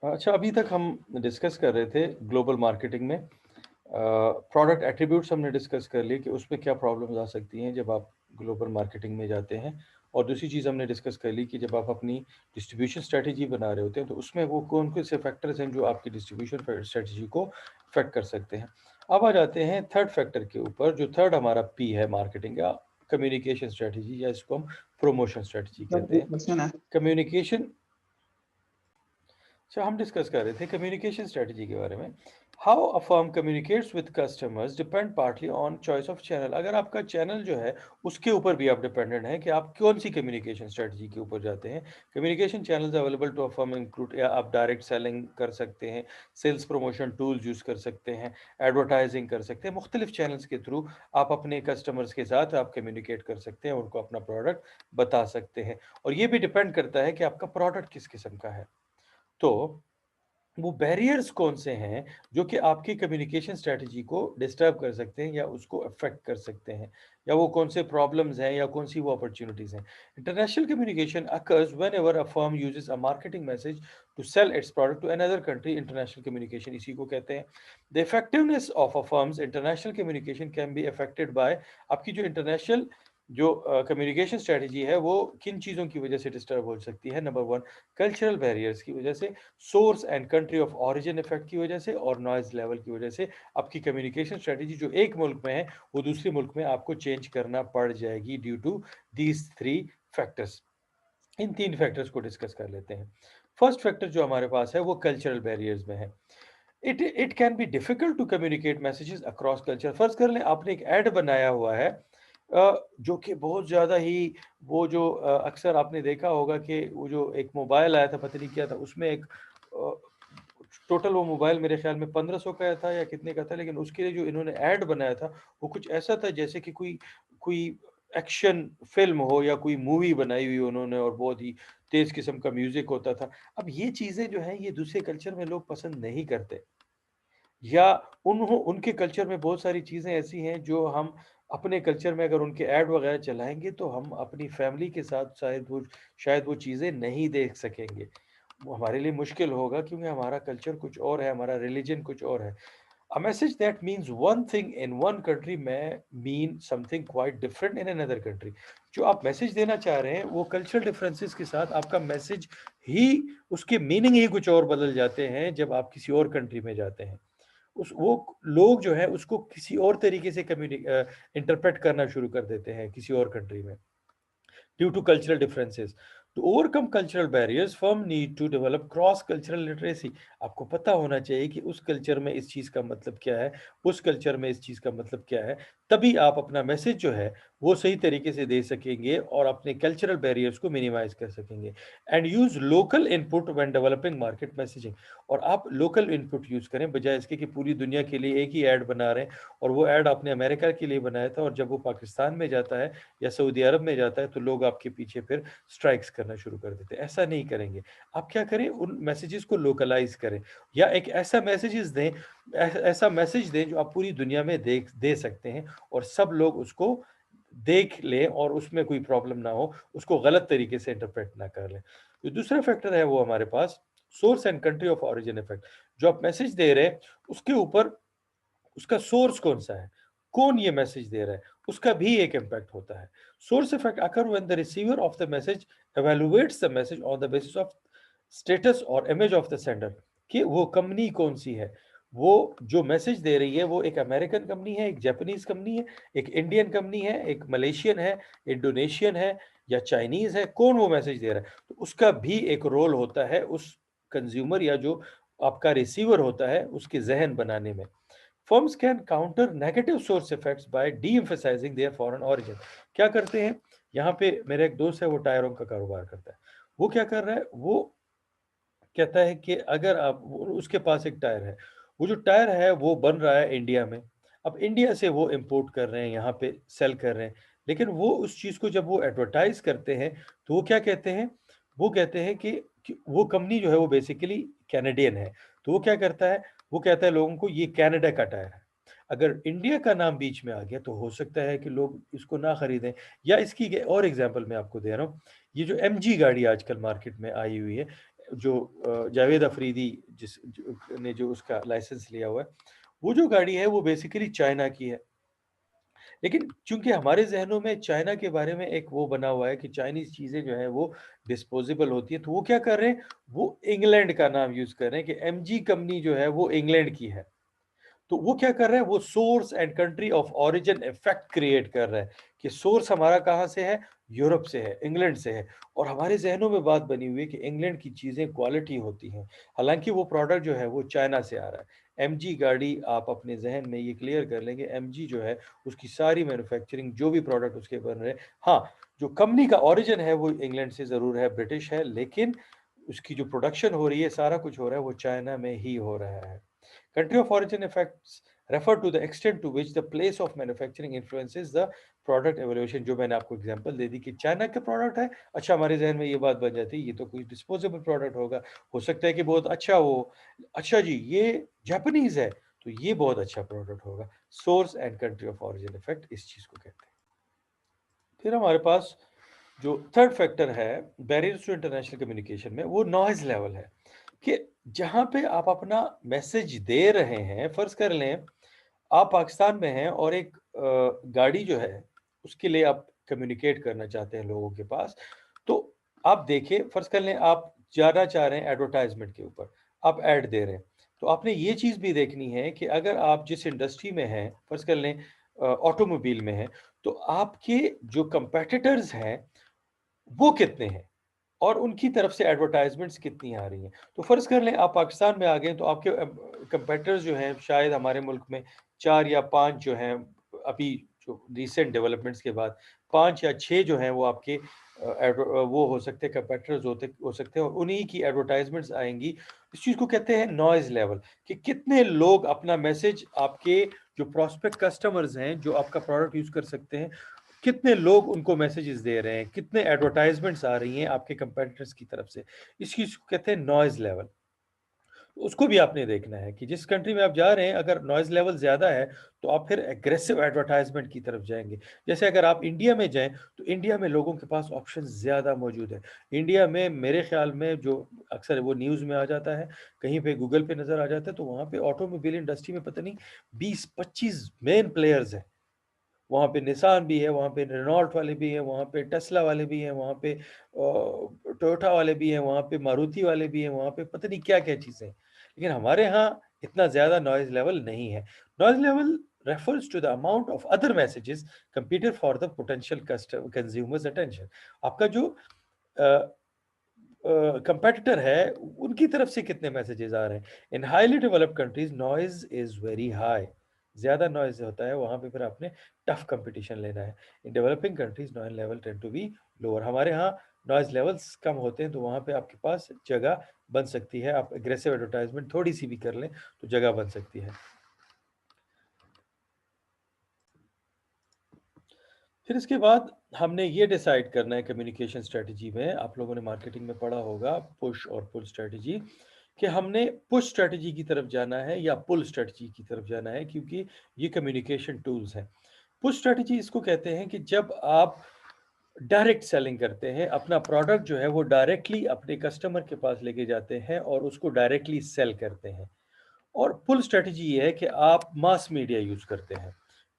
अच्छा, अभी तक हम डिस्कस कर रहे थे ग्लोबल मार्केटिंग में प्रोडक्ट एट्रीब्यूट्स हमने डिस्कस कर लिए कि उसमें क्या प्रॉब्लम्स आ सकती हैं जब आप ग्लोबल मार्केटिंग में जाते हैं। और दूसरी चीज़ हमने डिस्कस कर ली कि जब आप अपनी डिस्ट्रीब्यूशन स्ट्रेटजी बना रहे होते हैं तो उसमें वो कौन से फैक्टर्स हैं जो आपकी डिस्ट्रीब्यूशन स्ट्रेटजी को अफेक्ट कर सकते हैं। अब आ जाते हैं थर्ड फैक्टर के ऊपर, जो थर्ड हमारा पी है मार्केटिंग का, कम्युनिकेशन स्ट्रेटजी, या इसको हम प्रमोशन स्ट्रेटजी सर कहते एक हैं। क्वेश्चन है। कम्युनिकेशन, अच्छा, हम डिस्कस कर रहे थे कम्युनिकेशन स्ट्रेटजी के बारे में। How a firm communicates with customers depend partly on choice of channel. अगर आपका चैनल जो है उसके ऊपर भी आप डिपेंडेंट हैं कि आप कौन सी कम्युनिकेशन स्ट्रेटजी के ऊपर जाते हैं। Communication channels available to a firm include, या आप डायरेक्ट सेलिंग कर सकते हैं, सेल्स प्रमोशन टूल्स यूज़ कर सकते हैं, एडवर्टाइजिंग कर सकते हैं। मुख्तलिफ चैनल्स के थ्रू आप अपने कस्टमर्स के साथ आप कम्युनिकेट कर सकते हैं, उनको अपना प्रोडक्ट बता सकते हैं। और ये भी डिपेंड करता है कि आपका प्रोडक्ट किस किस्म का है। तो वो बैरियर्स कौन से हैं जो कि आपकी कम्युनिकेशन स्ट्रेटजी को डिस्टर्ब कर सकते हैं या उसको अफेक्ट कर सकते हैं, या वो कौन से प्रॉब्लम्स हैं या कौन सी वो अपॉर्चुनिटीज हैं। International communication occurs whenever a firm uses a marketing message to sell its product to another country. International communication इसी को कहते हैं। The effectiveness of a firm's international communication can be affected by, आपकी जो international जो communication strategy है वो किन चीज़ों की वजह से डिस्टर्ब हो सकती है। नंबर वन, कल्चरल बैरियर्स की वजह से, source and country of origin effect की वजह से, और नॉइज लेवल की वजह से। आपकी कम्युनिकेशन स्ट्रेटजी जो एक मुल्क में है वो दूसरे मुल्क में आपको चेंज करना पड़ जाएगी due to these three factors. इन तीन फैक्टर्स को डिस्कस कर लेते हैं। फर्स्ट फैक्टर जो हमारे पास है वो कल्चरल बैरियर्स में है। It can be difficult to communicate messages across culture. फर्ज कर लें आपने एक ऐड बनाया हुआ है जो कि बहुत ज़्यादा ही, वो जो अक्सर आपने देखा होगा कि वो जो एक मोबाइल आया था, पता नहीं क्या था उसमें, एक टोटल वो मोबाइल मेरे ख्याल में 1500 का था या कितने का था, लेकिन उसके लिए जो इन्होंने ऐड बनाया था वो कुछ ऐसा था जैसे कि कोई कोई एक्शन फिल्म हो या कोई मूवी बनाई हुई उन्होंने, और बहुत ही तेज किस्म का म्यूजिक होता था। अब ये चीज़ें जो हैं ये दूसरे कल्चर में लोग पसंद नहीं करते, या उनके कल्चर में बहुत सारी चीज़ें ऐसी हैं जो हम अपने कल्चर में अगर उनके ऐड वगैरह चलाएँगे तो हम अपनी फैमिली के साथ शायद वो चीज़ें नहीं देख सकेंगे। वो हमारे लिए मुश्किल होगा क्योंकि हमारा कल्चर कुछ और है, हमारा रिलिजन कुछ और है। A message that means one thing in one country may mean something quite different in another country। जो आप मैसेज देना चाह रहे हैं वो कल्चरल डिफरेंसेस के साथ आपका मैसेज ही, उसके मीनिंग ही कुछ और बदल जाते हैं जब आप किसी और कंट्री में जाते हैं। उस वो लोग जो है उसको किसी और तरीके से इंटरप्रेट करना शुरू कर देते हैं किसी और कंट्री में, due to cultural differences. To overcome cultural barriers, firm need to develop cross cultural literacy। आपको पता होना चाहिए कि उस कल्चर में इस चीज़ का मतलब क्या है, उस कल्चर में इस चीज़ का मतलब क्या है। तभी आप अपना मैसेज जो है वो सही तरीके से दे सकेंगे और अपने कल्चरल बैरियर्स को मिनिमाइज कर सकेंगे। And use local input when developing market messaging. और आप लोकल इनपुट यूज करें बजाय इसके कि पूरी दुनिया के लिए एक ही ऐड बना रहे हैं, और वो ऐड आपने अमेरिका के लिए बनाया था और जब वो पाकिस्तान में जाता है या सऊदी अरब में जाता है तो लोग आपके पीछे फिर स्ट्राइक्स करना शुरू कर देते हैं। ऐसा नहीं करेंगे। आप क्या करें, उन मैसेजेस को लोकलाइज करें, या एक ऐसा मैसेजेस दें, ऐसा मैसेज दें जो आप पूरी दुनिया में दे सकते हैं और सब लोग उसको देख लें और उसमें कोई प्रॉब्लम ना हो, उसको गलत तरीके से इंटरप्रेट ना कर लें। जो दूसरा फैक्टर है वो हमारे पास source and country of origin effect. जो आप मैसेज दे रहे हैं उसके ऊपर उसका सोर्स कौन सा है, कौन ये मैसेज दे रहा है, उसका भी एक इम्पैक्ट होता है। Source effect occur when the receiver of the message evaluates the message on the basis of status और इमेज ऑफ द सेंडर, कि वो कंपनी कौन सी है। वो जो मैसेज दे रही है वो एक अमेरिकन कंपनी है, एक जापानीज कंपनी है, एक इंडियन कंपनी है, एक मलेशियन है, इंडोनेशियन है, या चाइनीज है, कौन वो मैसेज दे रहा है। तो उसका भी एक रोल होता है उस कंज्यूमर या जो आपका रिसीवर होता है उसके जहन बनाने में। Firms can counter negative source effects by de-emphasizing their foreign origin। क्या करते हैं, यहाँ पे मेरा एक दोस्त है वो टायरों का कारोबार करता है। वो क्या कर रहा है, वो कहता है कि अगर उसके पास एक टायर है, वो जो टायर है वो बन रहा है इंडिया में। अब इंडिया से वो इंपोर्ट कर रहे हैं, यहाँ पे सेल कर रहे हैं, लेकिन वो उस चीज़ को जब वो एडवर्टाइज करते हैं तो वो क्या कहते हैं, वो कहते हैं कि वो कंपनी जो है वो बेसिकली कैनेडियन है। तो वो क्या करता है, वो कहता है लोगों को ये कनाडा का टायर है। अगर इंडिया का नाम बीच में आ गया तो हो सकता है कि लोग इसको ना खरीदें। या इसकी और एग्जांपल मैं आपको दे रहा हूँ, ये जो एमजी गाड़ी आजकल मार्केट में आई हुई है, जो जावेद अफरीदी ने जो उसका लाइसेंस लिया हुआ है, वो जो गाड़ी है वो बेसिकली चाइना की है। लेकिन चूंकि हमारे जहनों में चाइना के बारे में एक वो बना हुआ है कि चाइनीज चीजें जो है वो डिस्पोजेबल होती है, तो वो क्या कर रहे हैं, वो इंग्लैंड का नाम यूज कर रहे हैं कि एमजी कंपनी जो है वो इंग्लैंड की है। तो वो क्या कर रहा है, वो source and country of origin effect create कर रहा है कि सोर्स हमारा कहाँ से है, यूरोप से है, इंग्लैंड से है। और हमारे जहनों में बात बनी हुई है कि इंग्लैंड की चीज़ें क्वालिटी होती हैं, हालांकि वो प्रोडक्ट जो है वो चाइना से आ रहा है। एमजी गाड़ी, आप अपने जहन में ये क्लियर कर लेंगे, एमजी जो है उसकी सारी मैन्युफैक्चरिंग, जो भी प्रोडक्ट उसके बन रहे हैं, हाँ, जो कंपनी का ओरिजिन है वो इंग्लैंड से ज़रूर है, ब्रिटिश है, लेकिन उसकी जो प्रोडक्शन हो रही है, सारा कुछ हो रहा है वो चाइना में ही हो रहा है। Country of origin effects refer to the extent to which the place of manufacturing influences the product evaluation। जो मैंने आपको एग्जांपल दे दी कि चाइना का प्रोडक्ट है, अच्छा, हमारे जहन में ये बात बन जाती है ये तो कोई डिस्पोजेबल प्रोडक्ट होगा, हो सकता है कि बहुत अच्छा हो, अच्छा जी ये जापानीज है तो ये बहुत अच्छा प्रोडक्ट होगा। Source and country of origin effect इस चीज को कहते हैं। फिर हमारे पास जो थर्ड फैक्टर है बैरियर्स टू इंटरनेशनल कम्युनिकेशन में, वो नॉइज लेवल है कि जहां पे आप अपना मैसेज दे रहे हैं, फर्ज कर लें आप पाकिस्तान में हैं और एक गाड़ी जो है उसके लिए आप कम्युनिकेट करना चाहते हैं लोगों के पास, तो आप देखिए, फर्ज कर लें आप जाना चाह रहे हैं एडवर्टाइजमेंट के ऊपर, आप ऐड दे रहे हैं, तो आपने ये चीज़ भी देखनी है कि अगर आप जिस इंडस्ट्री में हैं, फर्ज कर लें ऑटोमोबाइल में हैं, तो आपके जो कंपेटिटर्स हैं वो कितने हैं और उनकी तरफ से एडवर्टाइजमेंट्स कितनी आ रही हैं। तो फ़र्ज़ कर लें आप पाकिस्तान में आ गए, तो आपके कंपेटिटर्स जो हैं शायद हमारे मुल्क में 4 या 5 जो हैं, अभी जो रिसेंट डेवलपमेंट्स के बाद 5 या 6 जो हैं वो आपके वो हो सकते हैं, कंपेटिटर्स हो सकते हैं, और उन्हीं की एडवर्टाइजमेंट्स आएँगी। इस चीज़ को कहते हैं नॉइज़ लेवल, कि कितने लोग अपना मैसेज, आपके जो प्रॉस्पेक्ट कस्टमर्स हैं जो आपका प्रोडक्ट यूज़ कर सकते हैं, कितने लोग उनको मैसेजेस दे रहे हैं, कितने एडवर्टाइजमेंट्स आ रही हैं आपके कंपेटिटर्स की तरफ से। इस चीज़ को कहते हैं नॉइज़ लेवल। उसको भी आपने देखना है कि जिस कंट्री में आप जा रहे हैं, अगर नॉइज़ लेवल ज़्यादा है तो आप फिर एग्रेसिव एडवर्टाइजमेंट की तरफ जाएंगे। जैसे अगर आप इंडिया में जाएं, तो इंडिया में लोगों के पास ऑप्शन ज़्यादा मौजूद है। इंडिया में मेरे ख्याल में जो अक्सर वो न्यूज़ में आ जाता है, कहीं पे गूगल पे नज़र आ जाता है, तो वहाँ पे ऑटोमोबाइल इंडस्ट्री में पता नहीं 20-25 मेन प्लेयर्स हैं। वहाँ पे निसान भी है, वहाँ पे रेनॉल्ट वाले भी हैं, वहाँ पे टेस्ला वाले भी हैं, वहाँ पे टोयोटा वाले भी हैं, वहाँ पे मारुति वाले भी हैं, वहाँ पे पता नहीं क्या-क्या चीज़ें हैं। लेकिन हमारे यहाँ इतना ज़्यादा नॉइज़ लेवल नहीं है। Noise level refers to the amount of other messages competed for the potential consumers attention। आपका जो कंपेटिटर है, उनकी तरफ से कितने मैसेजेस आ रहे हैं। इन highly developed countries noise is very high, ज्यादा नॉइज होता है वहां पे, फिर आपने टफ कंपटीशन लेना है। In developing countries noise level tend to be lower. हमारे यहाँ नॉइज लेवल्स कम होते हैं, तो वहां पे आपके पास जगह बन सकती है, आप एग्रेसिव एडवर्टाइजमेंट थोड़ी सी भी कर लें तो जगह बन सकती है। फिर इसके बाद हमने ये डिसाइड करना है कम्युनिकेशन स्ट्रेटजी में, आप लोगों ने मार्केटिंग में पढ़ा होगा पुश और पुल स्ट्रेटजी, कि हमने पुश स्ट्रेटजी की तरफ जाना है या पुल स्ट्रेटजी की तरफ जाना है, क्योंकि ये कम्युनिकेशन टूल्स हैं। पुश स्ट्रेटजी इसको कहते हैं कि जब आप डायरेक्ट सेलिंग करते हैं, अपना प्रोडक्ट जो है वो डायरेक्टली अपने कस्टमर के पास लेके जाते हैं और उसको डायरेक्टली सेल करते हैं। और पुल स्ट्रेटजी ये है कि आप मास मीडिया यूज करते हैं।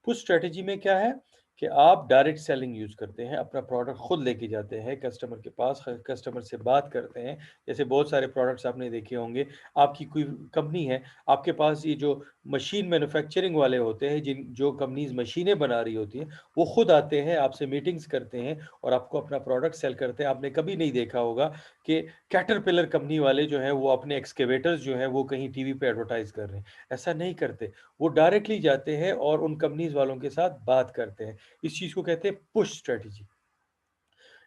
पुश स्ट्रेटजी में क्या है कि आप डायरेक्ट सेलिंग यूज करते हैं, अपना प्रोडक्ट खुद लेके जाते हैं कस्टमर के पास, कस्टमर से बात करते हैं। जैसे बहुत सारे प्रोडक्ट्स आपने देखे होंगे, आपकी कोई कंपनी है, आपके पास ये जो मशीन मैन्युफैक्चरिंग वाले होते हैं, जिन जो कंपनीज मशीनें बना रही होती हैं, वो खुद आते हैं, आपसे मीटिंग्स करते हैं और आपको अपना प्रोडक्ट सेल करते हैं। आपने कभी नहीं देखा होगा कि कैटरपिलर कंपनी वाले जो हैं वो अपने एक्सकेवेटर्स जो हैं वो कहीं टीवी पे एडवर्टाइज कर रहे हैं, ऐसा नहीं करते। वो डायरेक्टली जाते हैं और उन कंपनीज वालों के साथ बात करते हैं। इस चीज को कहते हैं पुश स्ट्रेटजी।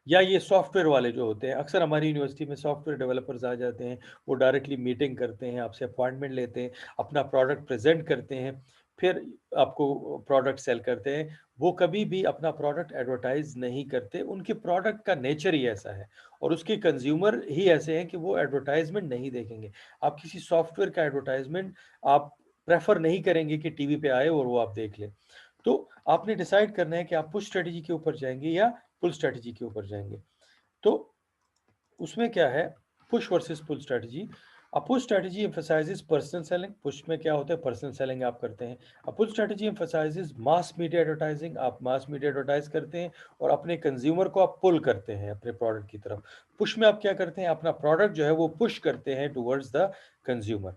या ये सॉफ्टवेयर वाले जो होते हैं, अक्सर हमारी यूनिवर्सिटी में सॉफ्टवेयर डेवलपर्स आ जाते हैं, वो डायरेक्टली मीटिंग करते हैं, आपसे अपॉइंटमेंट लेते हैं, अपना प्रोडक्ट प्रेजेंट करते हैं, फिर आपको प्रोडक्ट सेल करते हैं। वो कभी भी अपना प्रोडक्ट एडवर्टाइज नहीं करते, उनके प्रोडक्ट का नेचर ही ऐसा है और उसके कंज्यूमर ही ऐसे हैं कि वो एडवर्टाइजमेंट नहीं देखेंगे। आप किसी सॉफ्टवेयर का एडवर्टाइजमेंट आप प्रेफर नहीं करेंगे कि टीवी पे आए और वो आप देख लें। तो आपने डिसाइड करना है कि आप पुश स्ट्रेटजी के ऊपर जाएंगे या पुल स्ट्रेटजी के ऊपर जाएंगे। तो उसमें क्या है push versus pull strategy. A push strategy emphasizes personal selling. Push में क्या होता है, पर्सनल सेलिंग आप करते हैं। A pull strategy emphasizes mass media advertising. आप मास मीडिया एडवर्टाइज करते हैं और अपने कंज्यूमर को आप पुल करते हैं अपने प्रोडक्ट की तरफ। पुश में आप क्या करते हैं, अपना प्रोडक्ट जो है वो पुश करते हैं towards the consumer.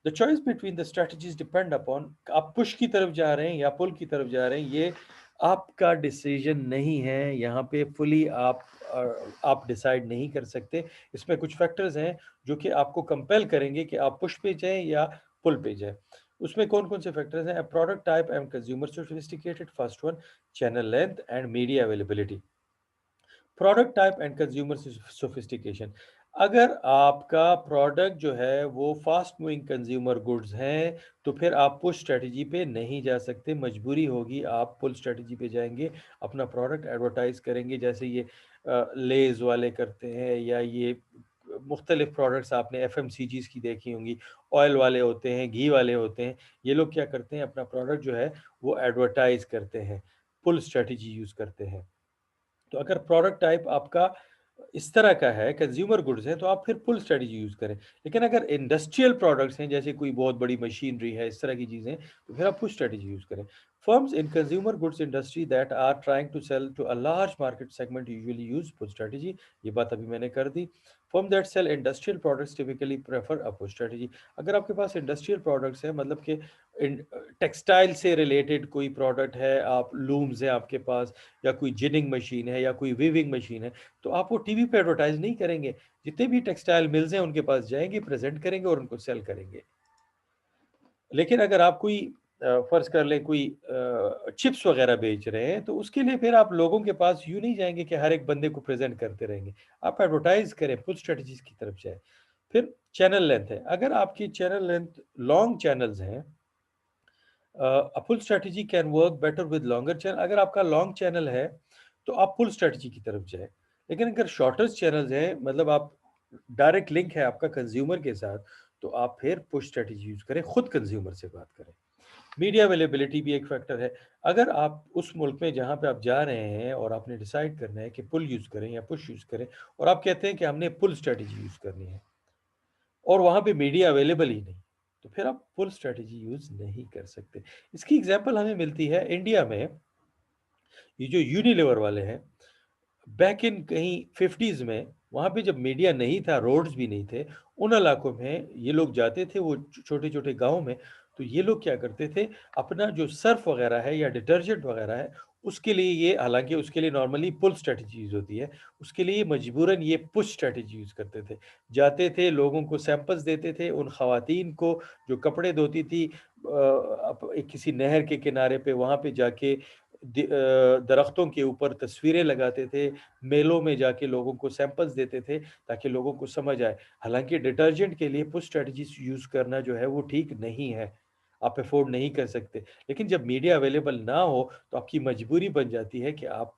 The choice between the strategies depend upon, आप पुश की तरफ जा रहे हैं या पुल की तरफ जा रहे हैं, ये आपका डिसीजन नहीं है। यहाँ पे फुली आप डिसाइड नहीं कर सकते। इसमें कुछ फैक्टर्स हैं जो कि आपको कंपेल करेंगे कि आप पुश पे जाएं या पुल पे जाएं। उसमें कौन कौन से फैक्टर्स हैं? Product type and consumer sophisticated, first one. Channel length and media availability. Product type and consumer sophistication. अगर आपका प्रोडक्ट जो है वो फास्ट मूविंग कंज्यूमर गुड्स हैं, तो फिर आप पुश स्ट्रेटजी पे नहीं जा सकते, मजबूरी होगी आप पुल स्ट्रेटजी पे जाएंगे, अपना प्रोडक्ट एडवर्टाइज करेंगे, जैसे ये लेज वाले करते हैं, या ये मुख्तलिफ प्रोडक्ट्स आपने FMCGs की देखी होंगी, ऑयल वाले होते हैं, घी वाले होते हैं। ये लोग क्या करते हैं, अपना प्रोडक्ट जो है वो एडवर्टाइज करते हैं, पुल स्ट्रेटजी यूज करते हैं। तो अगर प्रोडक्ट टाइप आपका इस तरह का है, कंज्यूमर गुड्स है, तो आप फिर पुल स्ट्रेटजी यूज करें। लेकिन अगर इंडस्ट्रियल प्रोडक्ट्स हैं, जैसे कोई बहुत बड़ी मशीनरी है, इस तरह की चीजें, तो फिर आप पुश स्ट्रेटजी यूज करें। Firms in consumer goods industry that are trying to sell to a large market segment usually use push strategy. ये बात अभी मैंने कर दी। Firm that sell industrial products typically prefer a push strategy. अगर आपके पास industrial products है, मतलब कि टेक्सटाइल से रिलेटेड कोई प्रोडक्ट है, आप लूम्स है आपके पास, या कोई जिनिंग मशीन है, या कोई वीविंग मशीन है, तो आप वो टीवी पे एडवर्टाइज नहीं करेंगे। जितने भी टेक्सटाइल मिल्स हैं उनके पास जाएंगे, प्रेजेंट करेंगे और उनको सेल करेंगे। लेकिन अगर आप कोई फर्ज कर लें कोई चिप्स वगैरह बेच रहे हैं, तो उसके लिए फिर आप लोगों के पास यूं नहीं जाएंगे कि हर एक बंदे को प्रेजेंट करते रहेंगे। आप एडवर्टाइज करें, पुल स्ट्रेटजीज की तरफ जाए। फिर चैनल लेंथ है। अगर आपकी चैनल लेंथ लॉन्ग चैनल्स हैं, a pull strategy can work better with longer channel. अगर आपका लॉन्ग चैनल है तो आप पुल स्ट्रेटजी की तरफ जाए। लेकिन अगर शॉर्टेस्ट चैनल्स हैं, मतलब आप डायरेक्ट लिंक है आपका कंज्यूमर के साथ, तो आप फिर पुश स्ट्रेटजी यूज करें, खुद कंज्यूमर से बात करें। मीडिया अवेलेबिलिटी भी एक फैक्टर है। अगर आप उस मुल्क में जहां पे आप जा रहे हैं और आपने डिसाइड करना है कि पुल यूज करें या पुश यूज करें, और आप कहते हैं कि हमने पुल स्ट्रेटजी यूज करनी है, और वहां पे मीडिया अवेलेबल ही नहीं, तो फिर आप फुल स्ट्रेटजी यूज नहीं कर सकते। इसकी एग्जांपल हमें मिलती है इंडिया में। ये जो यूनिलीवर वाले हैं, बैक इन कहीं 50s में, वहां पे जब मीडिया नहीं था, रोड्स भी नहीं थे, उन इलाकों में ये लोग जाते थे, वो छोटे छोटे गांव में, तो ये लोग क्या करते थे, अपना जो सर्फ वगैरह है या डिटर्जेंट वगैरह है, उसके लिए ये, हालांकि उसके लिए नॉर्मली पुल स्ट्रेटजी यूज होती है, उसके लिए मजबूरन ये पुश स्ट्रेटजी यूज करते थे। जाते थे, लोगों को सैंपल्स देते थे, उन खवातीन को जो कपड़े धोती थी किसी नहर के किनारे पे, वहां पे जाके दरख्तों के ऊपर तस्वीरें लगाते थे, मेलों में जाके लोगों को सैंपल्स देते थे, ताकि लोगों को समझ आए। हालांकि डिटर्जेंट के लिए पुश स्ट्रेटजी यूज करना जो है वो ठीक नहीं है, आप अफोर्ड नहीं कर सकते। लेकिन जब मीडिया अवेलेबल ना हो, तो आपकी मजबूरी बन जाती है कि आप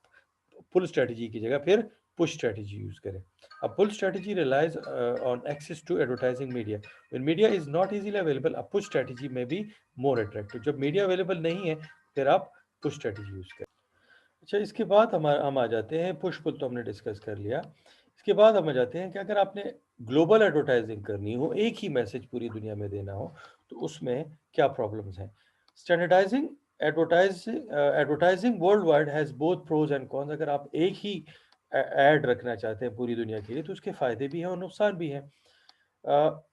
पुल स्ट्रेटजी की जगह फिर पुश स्ट्रेटजी यूज करें। अब pull strategy relies on access to advertising media. When media is not easily available, a push strategy may be more attractive. जब मीडिया अवेलेबल नहीं है, फिर आप पुश स्ट्रेटजी यूज करें। अच्छा, इसके बाद हम आ जाते हैं, पुश पुल तो हमने डिस्कस कर लिया। इसके बाद हम आ जाते हैं कि अगर आपने ग्लोबल एडवर्टाइजिंग करनी हो, एक ही मैसेज पूरी दुनिया में देना हो, तो उसमें क्या प्रॉब्लम्स हैं? Standardising advertising worldwide has both pros and cons. अगर आप एक ही ऐड रखना चाहते हैं पूरी दुनिया के लिए, तो उसके फायदे भी हैं और नुकसान भी हैं।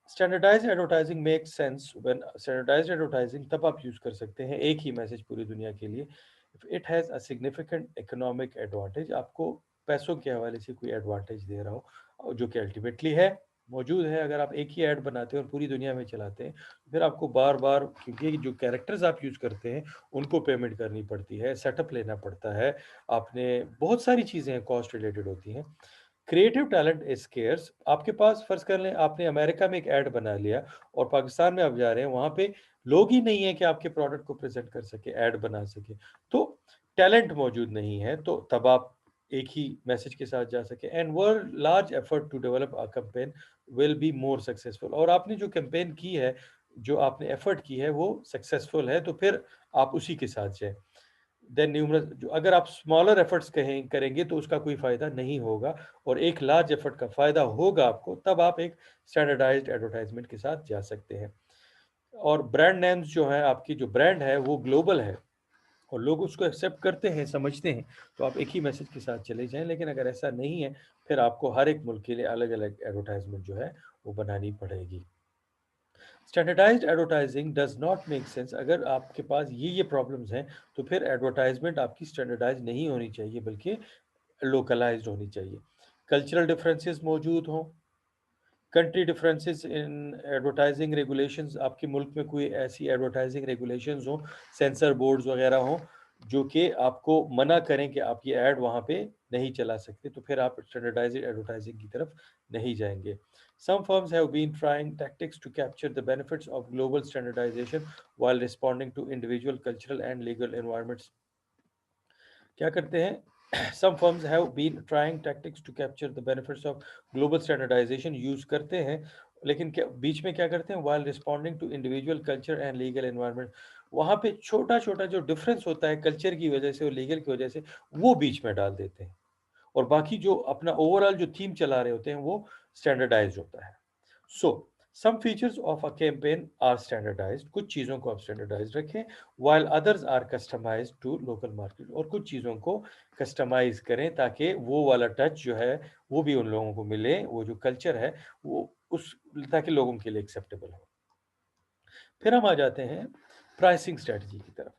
Standardised advertising make sense when, standardised advertising तब आप यूज कर सकते हैं एक ही मैसेज पूरी दुनिया के लिए, it has a significant economic advantage, आपको पैसों के हवाले से कोई एडवांटेज दे रहा हो, और जो कि अल्टीमेटली है, मौजूद है। अगर आप एक ही ऐड बनाते हैं और पूरी दुनिया में चलाते हैं, तो फिर आपको बार बार, क्योंकि जो कैरेक्टर्स आप यूज़ करते हैं उनको पेमेंट करनी पड़ती है, सेटअप लेना पड़ता है, आपने बहुत सारी चीज़ें हैं, कॉस्ट रिलेटेड होती हैं। Creative talent is scarce. आपके पास, फर्ज कर लें आपने अमेरिका में एक ऐड बना लिया और पाकिस्तान में आप जा रहे हैं, वहां पे लोग ही नहीं है कि आपके प्रोडक्ट को प्रेजेंट कर सके, ऐड बना सके, तो टैलेंट मौजूद नहीं है, तो तब आप एक ही मैसेज के साथ जा सके, and world large effort to develop a campaign will be more successful. और आपने जो कैंपेन की है, जो आपने एफर्ट की है, वो सक्सेसफुल है, तो फिर आप उसी के साथ जाए। देन न्यूमरस, जो अगर आप स्मॉलर एफर्ट्स करेंगे तो उसका कोई फायदा नहीं होगा, और एक लार्ज एफर्ट का फायदा होगा आपको, तब आप एक स्टैंडर्डाइज्ड एडवर्टाइजमेंट के साथ जा सकते हैं। और ब्रांड नेम्स जो है, आपकी जो ब्रांड है वो ग्लोबल है और लोग उसको एक्सेप्ट करते हैं, समझते हैं, तो आप एक ही मैसेज के साथ चले जाएं। लेकिन अगर ऐसा नहीं है, फिर आपको हर एक मुल्क के लिए अलग अलग एडवर्टाइजमेंट जो है वो बनानी पड़ेगी। Standardised advertising does not make sense. अगर आपके पास ये प्रॉब्लम्स हैं, तो फिर एडवर्टाइजमेंट आपकी स्टैंडर्डाइज नहीं होनी चाहिए, बल्कि लोकलाइज्ड होनी चाहिए। कल्चरल डिफरेंसेस मौजूद हों, country differences in advertising regulations, आपके मुल्क में कोई ऐसी एडवर्टाइजिंग रेगुलेशंस हो, सेंसर बोर्ड्स वगैरह हो जो कि आपको मना करें कि आप ये ऐड वहाँ पे नहीं चला सकते, तो फिर आप स्टैंडर्डाइज्ड एडवर्टाइजिंग की तरफ नहीं जाएंगे। Some firms have been trying tactics to capture the benefits of global standardization while responding to individual cultural and legal environments. क्या करते हैं? Some firms have been trying tactics to capture the benefits of global standardization, use करते हैं, लेकिन क्या बीच में क्या करते हैं? While responding to individual culture and legal environment, वहाँ पे छोटा छोटा जो डिफरेंस होता है कल्चर की वजह से और लीगल की वजह से, वो बीच में डाल देते हैं, और बाकी जो अपना ओवरऑल जो थीम चला रहे होते हैं वो स्टैंडर्डाइज होता है। So some features of a campaign are standardized, कुछ चीज़ों को आप स्टैंडर्डाइज रखें, while others are customized to local market, और कुछ चीज़ों को कस्टमाइज करें ताकि वो वाला टच जो है वो भी उन लोगों को मिले, वो जो कल्चर है वो उस, ताकि लोगों के लिए एक्सेप्टेबल हो। फिर हम आ जाते हैं प्राइसिंग स्ट्रेटजी की तरफ।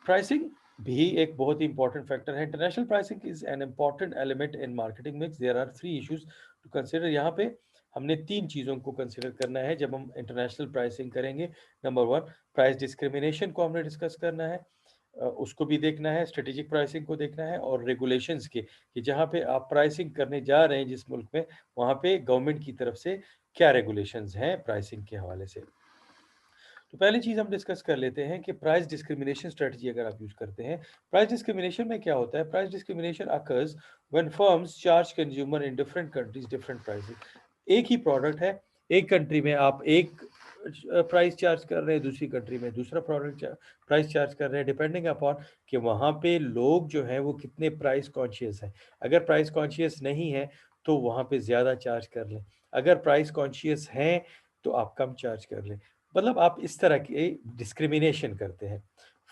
प्राइसिंग भी एक बहुत ही इंपॉर्टेंट फैक्टर है। International pricing is an important element in marketing mix. There are 3 issues to consider. यहाँ पे हमने 3 चीज़ों को कंसीडर करना है जब हम इंटरनेशनल प्राइसिंग करेंगे। नंबर 1, प्राइस डिस्क्रिमिनेशन को हमने डिस्कस करना है, उसको भी देखना है, स्ट्रेटेजिक प्राइसिंग को देखना है, और रेगुलेशंस के, कि जहाँ पे आप प्राइसिंग करने जा रहे हैं जिस मुल्क में, वहाँ पे गवर्नमेंट की तरफ से क्या रेगुलेशंस हैं प्राइसिंग के हवाले से। तो पहली चीज़ हम डिस्कस कर लेते हैं कि प्राइस डिस्क्रिमिनेशन स्ट्रेटजी अगर आप यूज़ करते हैं। प्राइस डिस्क्रिमिनेशन में क्या होता है? Price discrimination occurs when firms charge consumer in different countries different prices. एक ही प्रोडक्ट है, एक कंट्री में आप एक प्राइस चार्ज कर रहे हैं, दूसरी कंट्री में दूसरा प्रोडक्ट प्राइस चार्ज कर रहे हैं, डिपेंडिंग अपॉन कि वहाँ पे लोग जो हैं वो कितने प्राइस कॉन्शियस हैं। अगर प्राइस कॉन्शियस नहीं है तो वहाँ पे ज़्यादा चार्ज कर लें, अगर प्राइस कॉन्शियस हैं तो आप कम चार्ज कर लें। मतलब आप इस तरह की डिस्क्रिमिनेशन करते हैं।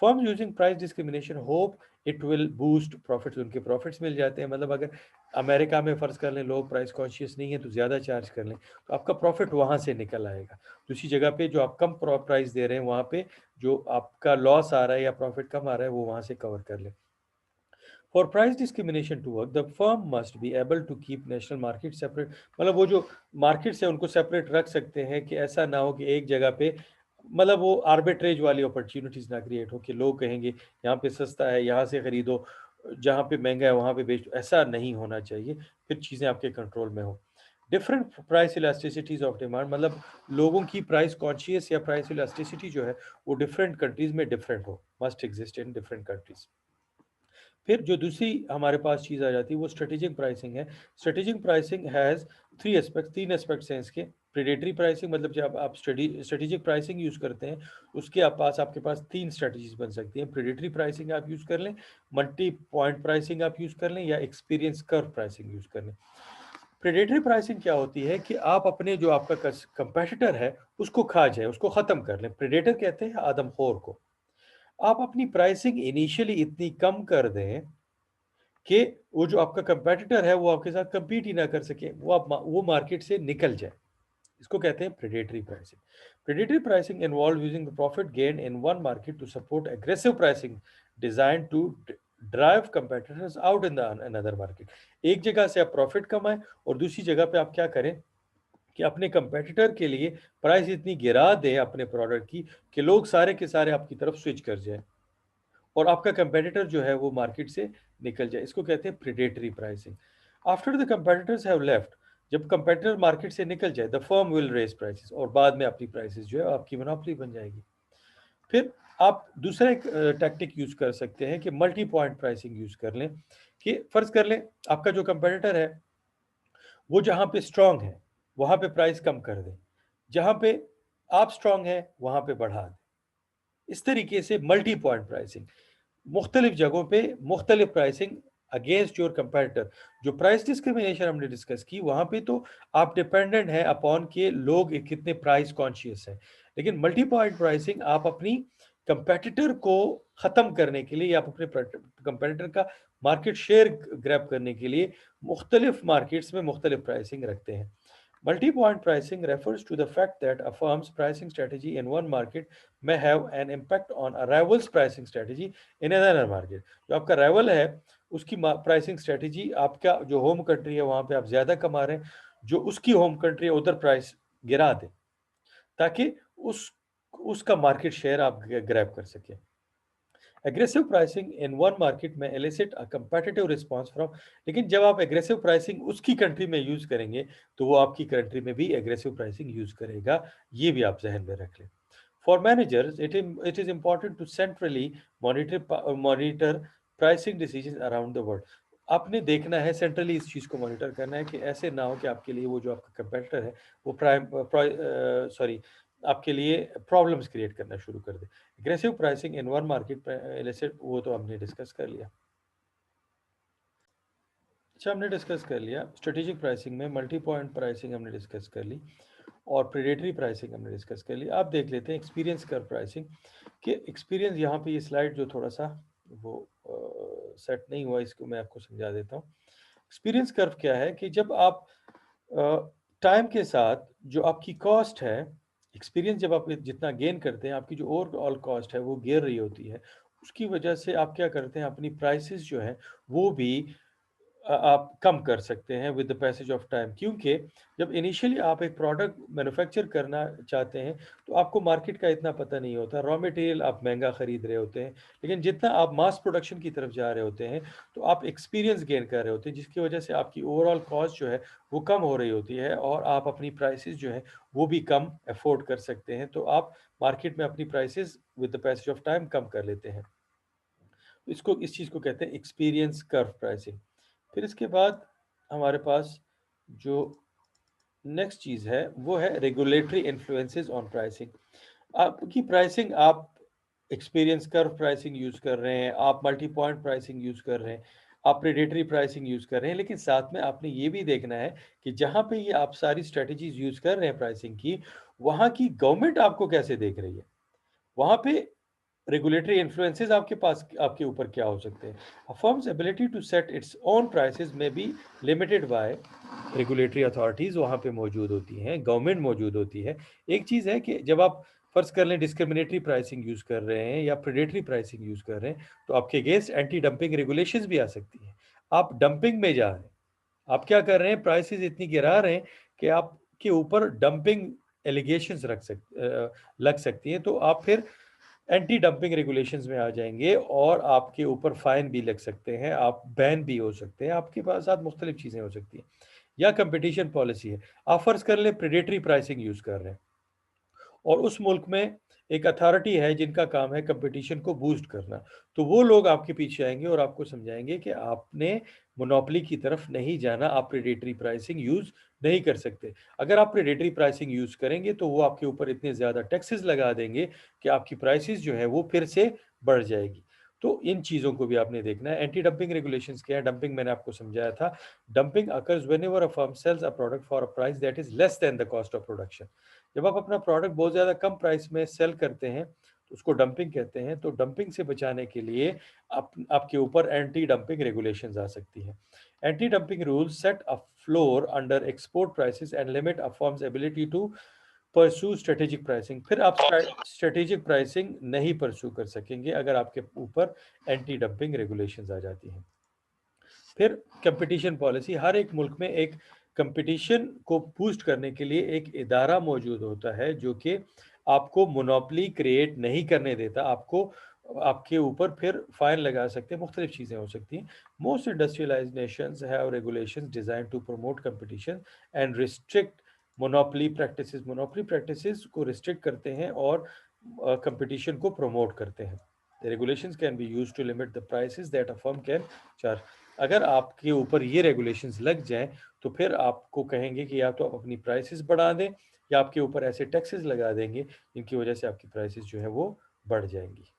Firm using price discrimination hope it will boost profits, उनके प्रॉफिट्स मिल जाते हैं। मतलब अगर अमेरिका में फ़र्ज़ कर लें लोग प्राइस कॉन्शियस नहीं है तो ज़्यादा चार्ज कर लें, तो आपका प्रॉफिट वहाँ से निकल आएगा। दूसरी जगह पे जो आप कम प्राइस दे रहे हैं, वहाँ पे जो आपका लॉस आ रहा है या प्रॉफिट कम आ रहा है, वो वहाँ से कवर कर लें। For price discrimination to work, the firm must be able to keep national market separate। मतलब वो जो मार्केट्स है उनको सेपरेट रख सकते हैं कि ऐसा ना हो कि एक जगह पे, मतलब वो आर्बिट्रेज वाली अपॉर्चुनिटीज ना क्रिएट हो कि लोग कहेंगे यहाँ पे सस्ता है यहाँ से खरीदो, जहाँ पे महंगा है वहाँ पे बेचो। ऐसा नहीं होना चाहिए, फिर चीज़ें आपके कंट्रोल में हो। डिफरेंट प्राइस इलास्टिसिटीज ऑफ डिमांड, मतलब लोगों की प्राइस कॉन्शियस या प्राइस इलास्टिसिटी जो है वो डिफरेंट कंट्रीज में डिफरेंट हो, must exist in different countries. फिर जो दूसरी हमारे पास चीज़ आ जाती है वो स्ट्रेटेजिक प्राइसिंग है। Strategic pricing has 3 aspects, 3 aspects हैं इसके। प्रेडेटरी प्राइसिंग, मतलब जब आप स्ट्रेटेजिक प्राइसिंग यूज़ करते हैं, उसके आपके पास 3 स्ट्रेटजीज बन सकती हैं। प्रेडेटरी प्राइसिंग आप यूज़ कर लें, मल्टी पॉइंट प्राइसिंग आप यूज़ कर लें, या एक्सपीरियंस कर्व प्राइसिंग यूज़ कर लें। प्रेडेटरी प्राइसिंग क्या होती है कि आप अपने जो आपका कंपेटिटर है उसको खा जाए, उसको ख़त्म कर लें। प्रेडेटर कहते हैं आदमखोर को। आप अपनी प्राइसिंग इनिशियली इतनी कम कर दें कि वो जो आपका कंपेटिटर है वो आपके साथ compete ही ना कर सके, वो मार्केट से निकल जाए। इसको कहते हैं predatory pricing. Predatory pricing involve using the profit gain in one market to support aggressive pricing design to drive competitors out in the another market. एक जगह से आप प्रॉफिट कमाएं और दूसरी जगह पे आप क्या करें कि अपने कंपेटिटर के लिए प्राइस इतनी गिरा दें अपने प्रोडक्ट की कि लोग सारे के सारे आपकी तरफ स्विच कर जाए और आपका कंपेटिटर जो है वो मार्केट से निकल जाए। इसको कहते हैं predatory pricing. After the competitors have left, जब कंपेटिटर मार्केट से निकल जाए, the firm will raise prices, और बाद में अपनी प्राइसेस जो है आपकी मोनोपोली बन जाएगी। फिर आप दूसरा एक टैक्टिक यूज कर सकते हैं कि मल्टी पॉइंट प्राइसिंग यूज कर लें। कि फर्ज कर लें आपका जो कंपेटिटर है वो जहाँ पे स्ट्रांग है वहाँ पे प्राइस कम कर दें, जहाँ पे आप स्ट्रांग है वहाँ पे बढ़ा दें। इस तरीके से मल्टी पॉइंट प्राइसिंग। मुख्तलिफ जगहों पे मुख्तलिफ प्राइसिंग अगेंस्ट योर कंपेटिटर। जो प्राइस डिस्क्रिमिनेशन हमने डिस्कस की, वहां पे तो आप डिपेंडेंट है अपॉन के लोग कितने प्राइस कॉन्शियस हैं। लेकिन मल्टी पॉइंट प्राइसिंग आप अपनी कंपेटिटर को खत्म करने के लिए या आप अपने कंपेटिटर का मार्केट शेयर ग्रैब करने के लिए मुख्तलिफ मार्केट्स में मुख्तलिफ प्राइसिंग रखते हैं। Multi-point pricing refers to the fact that a firm's pricing strategy in one market may have an impact on a rival's pricing strategy in another market। जो आपका राइवल है उसकी प्राइसिंग स्ट्रेटेजी आपका जो होम कंट्री है वहां पे आप ज्यादा कमा रहे हैं, जो उसकी होम कंट्री है उधर प्राइस गिरा दे ताकि उसका मार्केट शेयर आप ग्रैब कर सके। Aggressive pricing in one market may elicit a competitive response from. लेकिन जब आप एग्रेसिव प्राइसिंग उसकी कंट्री में यूज करेंगे तो वो आपकी कंट्री में भी एग्रेसिव प्राइसिंग यूज करेगा। ये भी आप जहन में रख लें। For managers it is important to centrally monitor pricing decision around the world. आपने देखना है सेंट्रली इस चीज को मॉनिटर करना है कि ऐसे ना हो कि आपके लिए वो जो आपका कंपेटिटर है वो आपके लिए प्रॉब्लम्स क्रिएट करना शुरू कर दे। Aggressive pricing in one market elicit वो तो हमने डिस्कस कर लिया। अच्छा, हमने डिस्कस कर लिया स्ट्रेटेजिक प्राइसिंग में मल्टी पॉइंट प्राइसिंग हमने डिस्कस कर ली और प्रेडेटरी प्राइसिंग हमने डिस्कस कर ली। आप देख लेते हैं एक्सपीरियंस कर्व प्राइसिंग कि एक्सपीरियंस यहाँ पे ये स्लाइड जो थोड़ा सा वो सेट नहीं हुआ, इसको मैं आपको समझा देता हूँ। एक्सपीरियंस कर्व क्या है कि जब आप टाइम के साथ जो आपकी कॉस्ट है, एक्सपीरियंस जब आप जितना गेन करते हैं आपकी जो ओवरऑल कॉस्ट है वो गिर रही होती है, उसकी वजह से आप क्या करते हैं अपनी प्राइसेस जो है वो भी आप कम कर सकते हैं with the passage of time. क्योंकि जब इनिशियली आप एक प्रोडक्ट मैन्युफैक्चर करना चाहते हैं तो आपको मार्केट का इतना पता नहीं होता, रॉ मटेरियल आप महंगा खरीद रहे होते हैं। लेकिन जितना आप मास प्रोडक्शन की तरफ जा रहे होते हैं तो आप एक्सपीरियंस गेन कर रहे होते हैं, जिसकी वजह से आपकी ओवरऑल कॉस्ट जो है वो कम हो रही होती है और आप अपनी प्राइसेस जो है वो भी कम अफोर्ड कर सकते हैं। तो आप मार्केट में अपनी prices with the passage of time कम कर लेते हैं। इस चीज़ को कहते हैं एक्सपीरियंस कर्व प्राइसिंग। फिर इसके बाद हमारे पास जो नेक्स्ट चीज़ है वो है रेगुलेटरी इन्फ्लुएंसेस ऑन प्राइसिंग। आपकी प्राइसिंग आप एक्सपीरियंस कर्व प्राइसिंग यूज कर रहे हैं, आप मल्टी पॉइंट प्राइसिंग यूज कर रहे हैं, आप प्रेडेटरी प्राइसिंग यूज कर रहे हैं, लेकिन साथ में आपने ये भी देखना है कि जहां पे ये आप सारी स्ट्रेटेजीज यूज कर रहे हैं प्राइसिंग की, वहां की गवर्नमेंट आपको कैसे देख रही है, वहां पे रेगुलेटरी इन्फ्लुएंसेस आपके पास आपके ऊपर क्या हो सकते हैं। A firm's ability to set its own prices may be limited by regulatory authorities वहां पे मौजूद होती हैं, गवर्नमेंट मौजूद होती है। एक चीज है कि जब आप फर्ज कर लें डिस्क्रिमिनेटरी प्राइसिंग यूज कर रहे हैं या प्रेडेटरी प्राइसिंग यूज कर रहे हैं तो आपके अगेंस्ट एंटी डंपिंग रेगुलेशंस भी आ सकती हैं। आप डंपिंग में जा रहे हैं, आप क्या कर रहे हैं, प्राइसेस इतनी गिरा रहे हैं कि आपके ऊपर डंपिंग एलिगेशंस लग सकती हैं, तो आप फिर एंटी डंपिंग रेगुलेशंस में आ जाएंगे और आपके ऊपर फाइन भी लग सकते हैं, आप बैन भी हो सकते हैं, आपके पास साथ मुख्तलिफ चीज़ें हो सकती हैं। या कंपटीशन पॉलिसी है, आप फर्ज कर ले प्रेडेटरी प्राइसिंग यूज कर रहे हैं और उस मुल्क में एक अथॉरिटी है जिनका काम है कंपटीशन को बूस्ट करना, तो वो लोग आपके पीछे आएंगे और आपको समझाएंगे कि आपने मोनोपोली की तरफ नहीं जाना, आप प्रेडेटरी प्राइसिंग यूज नहीं कर सकते। अगर आप प्रेडेटरी प्राइसिंग यूज करेंगे तो वो आपके ऊपर इतने ज्यादा टैक्सेस लगा देंगे कि आपकी प्राइसेस जो है वो फिर से बढ़ जाएगी। तो इन चीज़ों को भी आपने देखना है। एंटी डंपिंग रेगुलेशंस क्या है, डंपिंग मैंने आपको समझाया था। Dumping occurs whenever a firm sells a product for a price that is less than the cost of production. जब आप अपना प्रोडक्ट बहुत ज़्यादा कम प्राइस में सेल करते हैं तो उसको डंपिंग कहते हैं। तो डंपिंग से बचाने के लिए आपके ऊपर एंटी डंपिंग रेगुलेशंस आ सकती हैं। Anti dumping rules set a floor under export prices and limit a firm's ability to pursue strategic pricing. फिर आप स्ट्रेटेजिक प्राइसिंग नहीं परस्यू कर सकेंगे अगर आपके ऊपर एंटी डंपिंग रेगुलेशंस आ जाती हैं। फिर कंपटीशन पॉलिसी, हर एक मुल्क में एक कंपटीशन को बूस्ट करने के लिए एक इदारा मौजूद होता है जो कि आपको मोनोपोली क्रिएट नहीं करने देता, आपको आपके ऊपर फिर फाइन लगा सकते हैं, मुख्तलिफ चीज़ें हो सकती हैं। Most industrialised nations have regulations design to promote competition and restrict monopoly practices. Monopoly practices को रिस्ट्रिक्ट करते हैं और कंपटीशन को प्रमोट करते हैं। Regulations can be used to limit the prices that a firm can charge. अगर आपके ऊपर ये रेगुलेशंस लग जाएं तो फिर आपको कहेंगे कि या तो आप अपनी प्राइसेस बढ़ा दें या आपके ऊपर ऐसे टैक्सेस लगा देंगे जिनकी वजह से आपकी प्राइसेस जो है वो बढ़ जाएंगी।